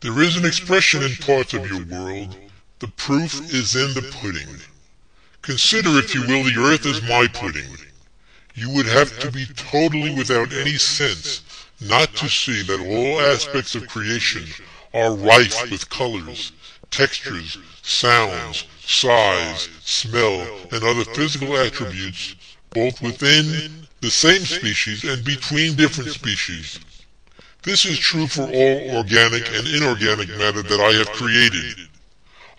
There is an expression in parts of your world, the proof is in the pudding. Consider, if you will, the earth as my pudding. You would have to be totally without any sense not to see that all aspects of creation are rife with colors, textures, sounds, size, smell, and other physical attributes, both within the same species and between different species. This is true for all organic and inorganic matter that I have created.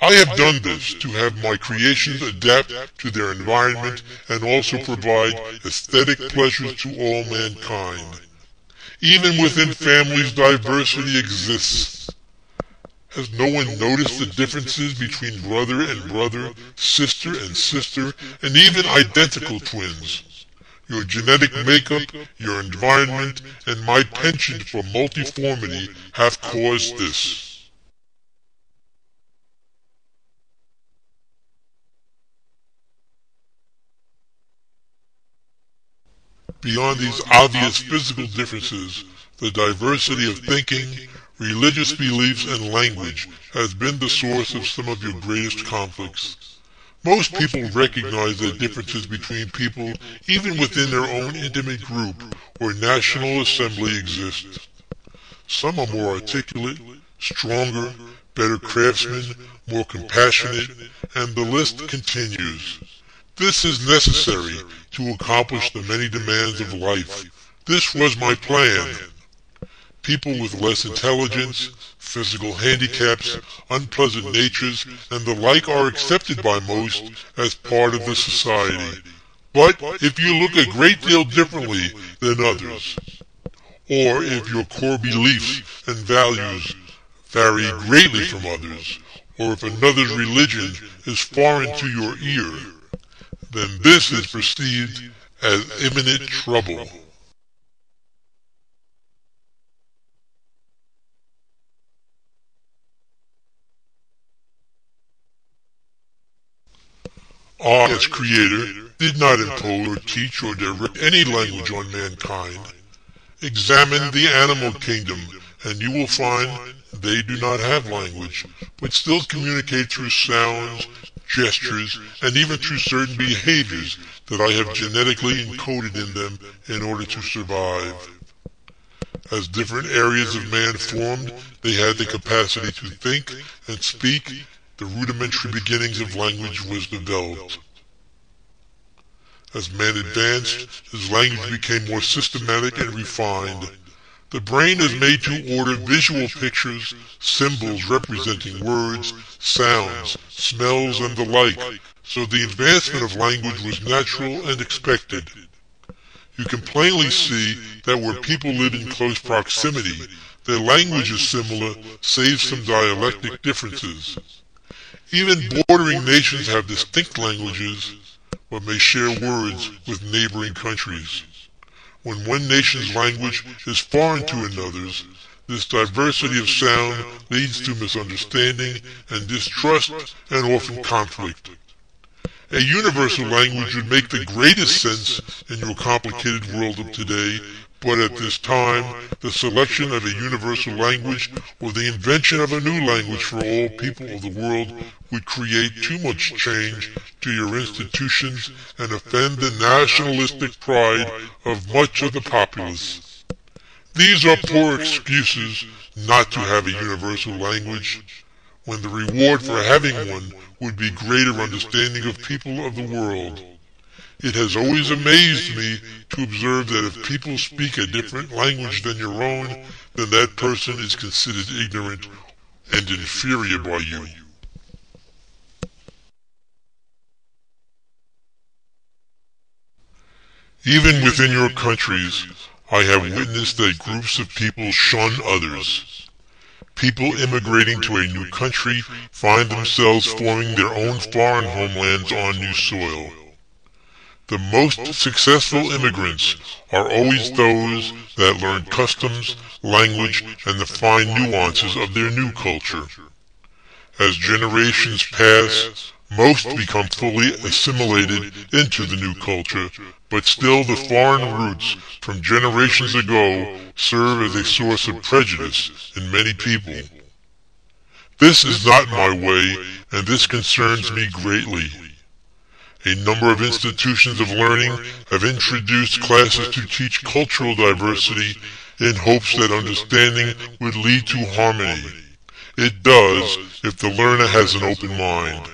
I have done this to have my creations adapt to their environment and also provide aesthetic pleasures to all mankind. Even within families, diversity exists. Has no one noticed the differences between brother and brother, sister and sister, and even identical twins? Your genetic makeup, your environment, and my penchant for multiformity have caused this. Beyond these obvious physical differences, the diversity of thinking, religious beliefs, and language has been the source of some of your greatest conflicts. Most people recognize that differences between people, even within their own intimate group or national assembly, exist. Some are more articulate, stronger, better craftsmen, more compassionate, and the list continues. This is necessary to accomplish the many demands of life. This was my plan. People with less intelligence, physical handicaps, unpleasant natures, and the like are accepted by most as part of the society. But if you look a great deal differently than others, or if your core beliefs and values vary greatly from others, or if another's religion is foreign to your ear, then this is perceived as imminent trouble. I, as creator, did not impose or teach or direct any language on mankind. Examine the animal kingdom, and you will find they do not have language, but still communicate through sounds, gestures, and even through certain behaviors that I have genetically encoded in them in order to survive. As different areas of man formed, they had the capacity to think and speak. The rudimentary beginnings of language was developed. As man advanced, his language became more systematic and refined. The brain is made to order visual pictures, symbols representing words, sounds, smells, and the like, so the advancement of language was natural and expected. You can plainly see that where people live in close proximity, their language is similar, save some dialectic differences. Even bordering nations have distinct languages, but may share words with neighboring countries. When one nation's language is foreign to another's, this diversity of sound leads to misunderstanding and distrust and often conflict. A universal language would make the greatest sense in your complicated world of today, but at this time, the selection of a universal language or the invention of a new language for all people of the world would create too much change to your institutions and offend the nationalistic pride of much of the populace. These are poor excuses not to have a universal language, when the reward for having one would be greater understanding of people of the world. It has always amazed me to observe that if people speak a different language than your own, then that person is considered ignorant and inferior by you. Even within your countries, I have witnessed that groups of people shun others. People immigrating to a new country find themselves forming their own foreign homelands on new soil. The most successful immigrants are always those that learn customs, language, and the fine nuances of their new culture. As generations pass, most become fully assimilated into the new culture, but still the foreign roots from generations ago serve as a source of prejudice in many people. This is not my way, and this concerns me greatly. A number of institutions of learning have introduced classes to teach cultural diversity in hopes that understanding would lead to harmony. It does if the learner has an open mind.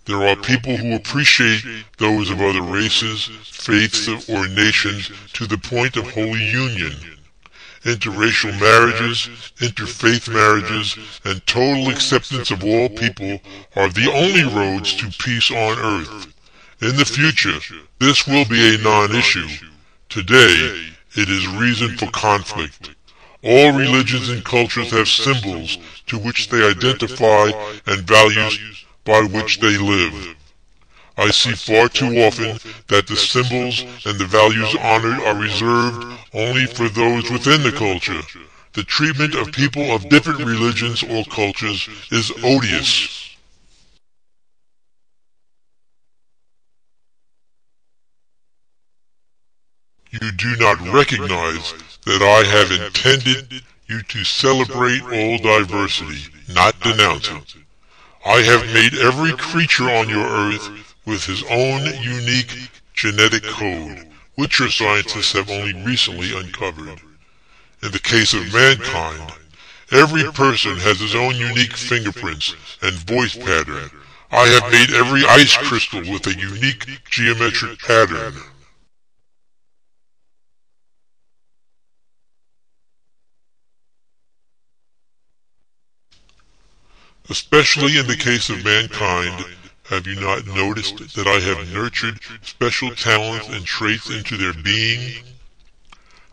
There are people who appreciate those of other races, faiths, or nations to the point of holy union. Interracial marriages, interfaith marriages, and total acceptance of all people are the only roads to peace on earth. In the future, this will be a non-issue. Today, it is reason for conflict. All religions and cultures have symbols to which they identify and values by which they live. I see far too often that the symbols and the values honored are reserved only for those within the culture. The treatment of people of different religions or cultures is odious. You do not recognize that I have intended you to celebrate all diversity, not denounce it. I have made every creature on your earth with his own unique genetic code, which your scientists have only recently uncovered. In the case of mankind, every person has his own unique fingerprints and voice pattern. I have made every ice crystal with a unique geometric pattern. Especially in the case of mankind, have you not noticed that I have nurtured special talents and traits into their being?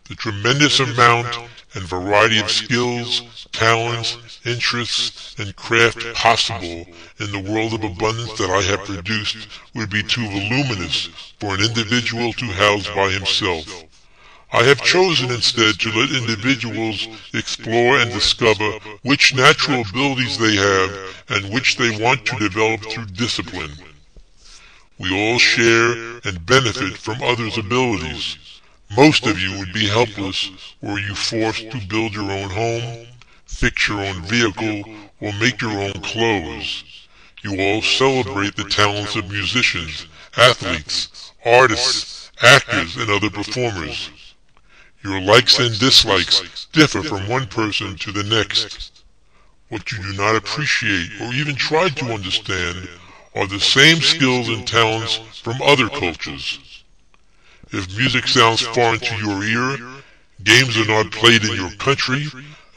The tremendous amount and variety of skills, talents, interests, and craft possible in the world of abundance that I have produced would be too voluminous for an individual to house by himself. I have chosen instead to let individuals explore and discover which natural abilities they have and which they want to develop through discipline. We all share and benefit from others' abilities. Most of you would be helpless were you forced to build your own home, fix your own vehicle, or make your own clothes. You all celebrate the talents of musicians, athletes, artists, actors, and other performers. Your likes and dislikes differ from one person to the next. What you do not appreciate or even try to understand are the same skills and talents from other cultures. If music sounds foreign to your ear, games are not played in your country,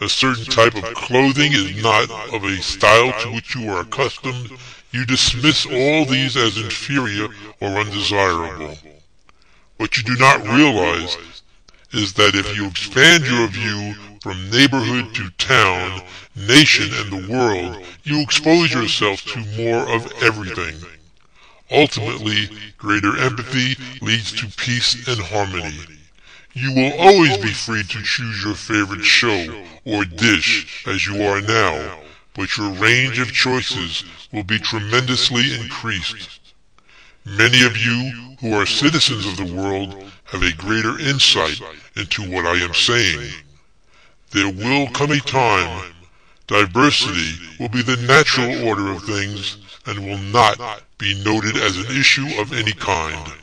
a certain type of clothing is not of a style to which you are accustomed, you dismiss all these as inferior or undesirable. What you do not realize is that if you expand your view from neighborhood to town, nation, and the world, you expose yourself to more of everything. Ultimately, greater empathy leads to peace and harmony. You will always be free to choose your favorite show or dish as you are now, but your range of choices will be tremendously increased. Many of you who are citizens of the world have a greater insight into what I am saying. There will come a time diversity will be the natural order of things and will not be noted as an issue of any kind.